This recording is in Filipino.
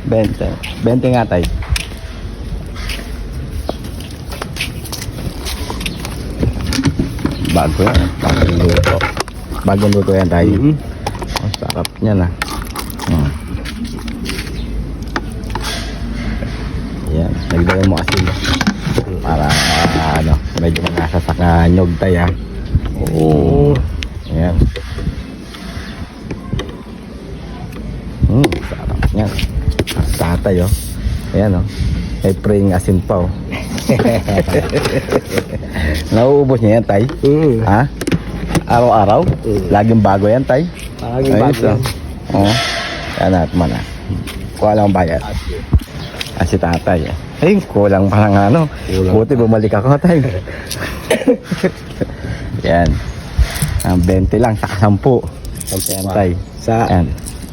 20. 20 nga tay. Bago yan. Bagong luto. Bagong luto yan tay. Ang sarap niya na. Yan. Nagdawin mo asin. Para ano, medyo manasa sa kanyog tay ha. Oo. Yan. Sarap yan. Tatay oh. Ayan oh. May praying asin pa oh. Nauubos niya yan tay? Ha? Araw-araw? Laging bago yan tay? Laging bago yan. Oo. Yan at mana. Kuha lang bayad. Si tatay eh. Ay, kulang pa lang ano. Buti bumalik ako tay. Yan. Ang 20 lang, saka 10. Yan tay. Sa yan.